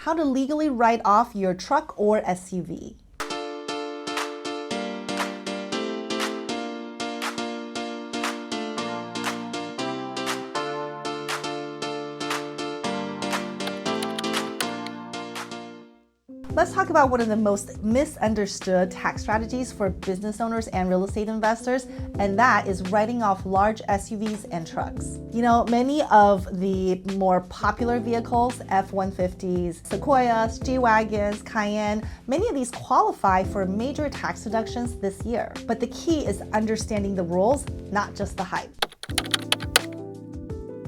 how to legally write off your truck or SUV. Let's talk about one of the most misunderstood tax strategies for business owners and real estate investors, and that is writing off large SUVs and trucks. You know, many of the more popular vehicles, F-150s, Sequoias, G-Wagons, Cayenne, many of these qualify for major tax deductions this year. But the key is understanding the rules, not just the hype.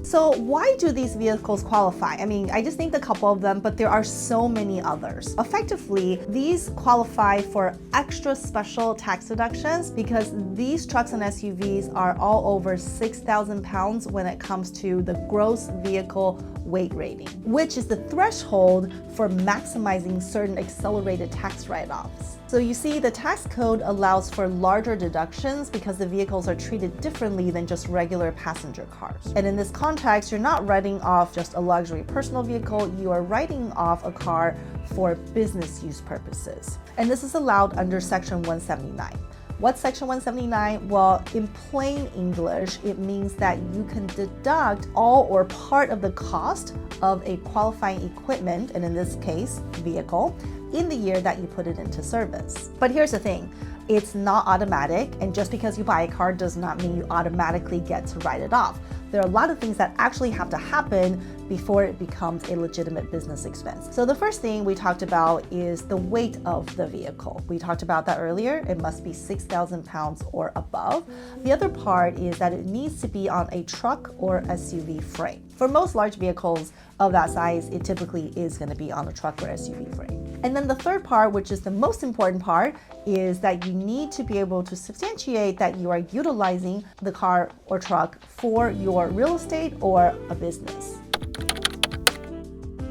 So why do these vehicles qualify? I mean, I just named a couple of them, but there are so many others. Effectively, these qualify for extra special tax deductions because these trucks and SUVs are all over 6,000 pounds when it comes to the gross vehicle weight rating, which is the threshold for maximizing certain accelerated tax write-offs. So you see, the tax code allows for larger deductions because the vehicles are treated differently than just regular passenger cars. And in this context, you're not writing off just a luxury personal vehicle, you are writing off a car for business use purposes. And this is allowed under Section 179. What's Section 179? Well, in plain English, it means that you can deduct all or part of the cost of a qualifying equipment, and in this case, vehicle, in the year that you put it into service. But here's the thing, it's not automatic, and just because you buy a car does not mean you automatically get to write it off. There are a lot of things that actually have to happen before it becomes a legitimate business expense. So the first thing we talked about is the weight of the vehicle. We talked about that earlier. It must be 6,000 pounds or above. The other part is that it needs to be on a truck or SUV frame. For most large vehicles of that size, it typically is going to be on a truck or SUV frame. And then the third part, which is the most important part, is that you need to be able to substantiate that you are utilizing the car or truck for your real estate or a business.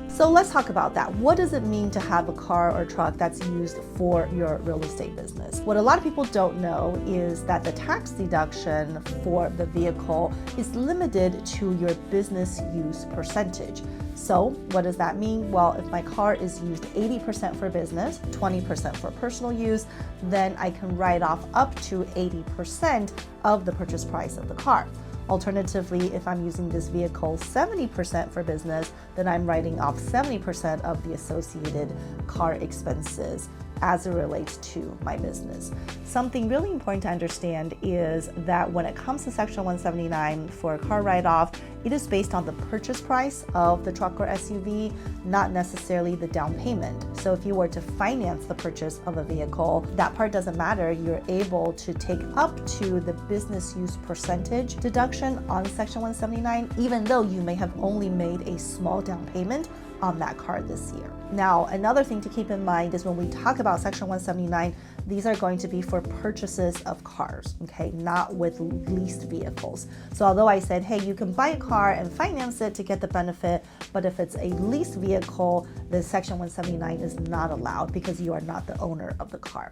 So let's talk about that. What does it mean to have a car or truck that's used for your real estate business? What a lot of people don't know is that the tax deduction for the vehicle is limited to your business use percentage. So what does that mean? Well, if my car is used 80% for business, 20% for personal use, then I can write off up to 80% of the purchase price of the car. Alternatively, if I'm using this vehicle 70% for business, then I'm writing off 70% of the associated car expenses as it relates to my business. Something really important to understand is that when it comes to Section 179 for a car write-off, it is based on the purchase price of the truck or SUV, not necessarily the down payment. So if you were to finance the purchase of a vehicle, that part doesn't matter. You're able to take up to the business use percentage deduction on Section 179, even though you may have only made a small down payment on that car this year. Now, another thing to keep in mind is when we talk about Section 179, these are going to be for purchases of cars, okay, not with leased vehicles. So although I said, hey, you can buy a car and finance it to get the benefit, but if it's a leased vehicle, the Section 179 is not allowed because you are not the owner of the car.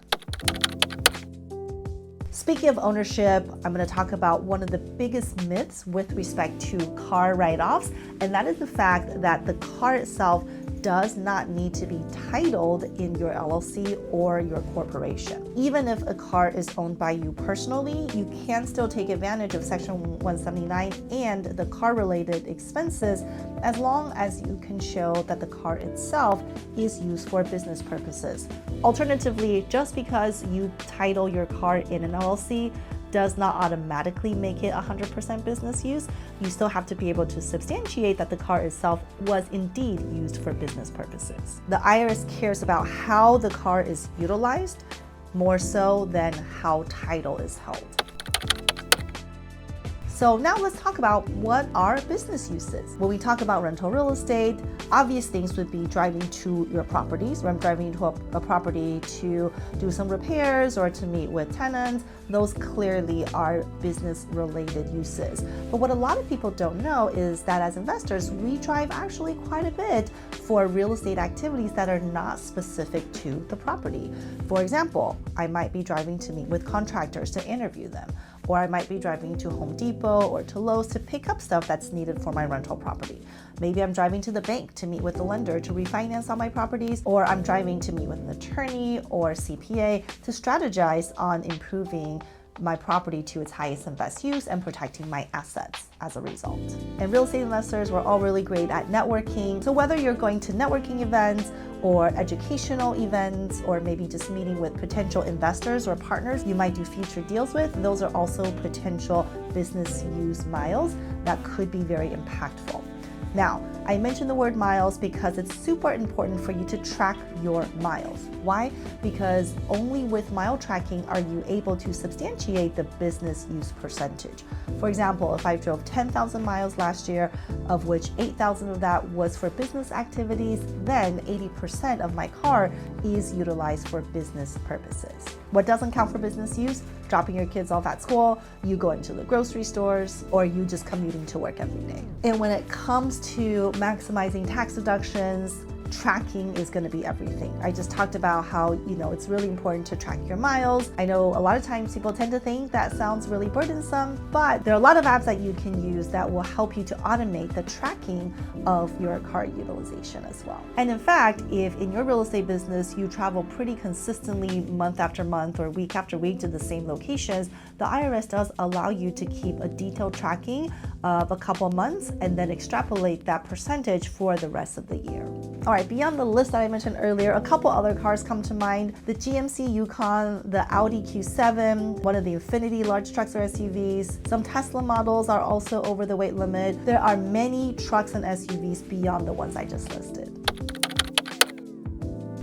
Speaking of ownership, I'm going to talk about one of the biggest myths with respect to car write-offs, and that is the fact that the car itself does not need to be titled in your LLC or your corporation. Even if a car is owned by you personally, you can still take advantage of Section 179 and the car-related expenses as long as you can show that the car itself is used for business purposes. Alternatively, just because you title your car in an LLC does not automatically make it 100% business use. You still have to be able to substantiate that the car itself was indeed used for business purposes. The IRS cares about how the car is utilized more so than how title is held. So now let's talk about what are business uses. When we talk about rental real estate, obvious things would be driving to your properties. When I'm driving to a property to do some repairs or to meet with tenants, those clearly are business related uses. But what a lot of people don't know is that as investors, we drive actually quite a bit for real estate activities that are not specific to the property. For example, I might be driving to meet with contractors to interview them, or I might be driving to Home Depot or to Lowe's to pick up stuff that's needed for my rental property. Maybe I'm driving to the bank to meet with the lender to refinance on my properties, or I'm driving to meet with an attorney or CPA to strategize on improving my property to its highest and best use and protecting my assets as a result. And real estate investors, we're all really great at networking. So whether you're going to networking events or educational events, or maybe just meeting with potential investors or partners you might do future deals with, those are also potential business use miles that could be very impactful. Now, I mentioned the word miles because it's super important for you to track your miles. Why? Because only with mile tracking are you able to substantiate the business use percentage. For example, if I drove 10,000 miles last year, of which 8,000 of that was for business activities, then 80% of my car is utilized for business purposes. What doesn't count for business use? Dropping your kids off at school, you going to the grocery stores, or you just commuting to work every day. And when it comes to maximizing tax deductions, tracking is going to be everything. I just talked about how, it's really important to track your miles. I know a lot of times people tend to think that sounds really burdensome, but there are a lot of apps that you can use that will help you to automate the tracking of your car utilization as well. And in fact, if in your real estate business you travel pretty consistently month after month or week after week to the same locations, the IRS does allow you to keep a detailed tracking of a couple months and then extrapolate that percentage for the rest of the year. All right, beyond the list that I mentioned earlier, a couple other cars come to mind. The GMC Yukon, the Audi Q7, one of the Infiniti large trucks or SUVs. Some Tesla models are also over the weight limit. There are many trucks and SUVs beyond the ones I just listed.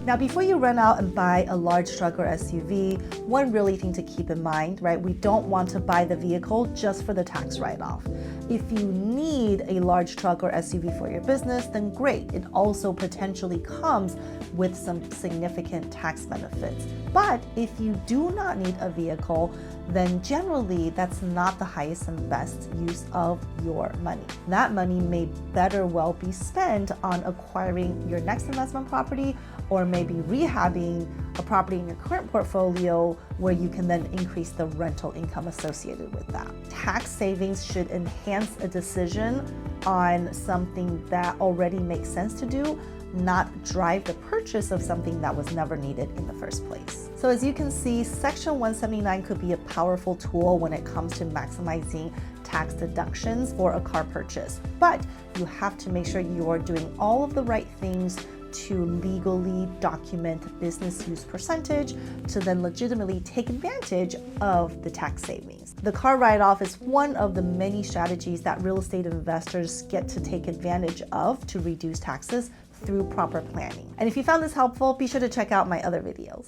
Now, before you run out and buy a large truck or SUV, one really thing to keep in mind, right? We don't want to buy the vehicle just for the tax write-off. If you need a large truck or SUV for your business, then great. It also potentially comes with some significant tax benefits. But if you do not need a vehicle, then generally that's not the highest and best use of your money. That money may better well be spent on acquiring your next investment property, or maybe rehabbing a property in your current portfolio where you can then increase the rental income associated with that. Tax savings should enhance a decision on something that already makes sense to do, not drive the purchase of something that was never needed in the first place. So as you can see, Section 179 could be a powerful tool when it comes to maximizing tax deductions for a car purchase. But you have to make sure you are doing all of the right things to legally document business use percentage to then legitimately take advantage of the tax savings. The car write-off is one of the many strategies that real estate investors get to take advantage of to reduce taxes through proper planning. And if you found this helpful, be sure to check out my other videos.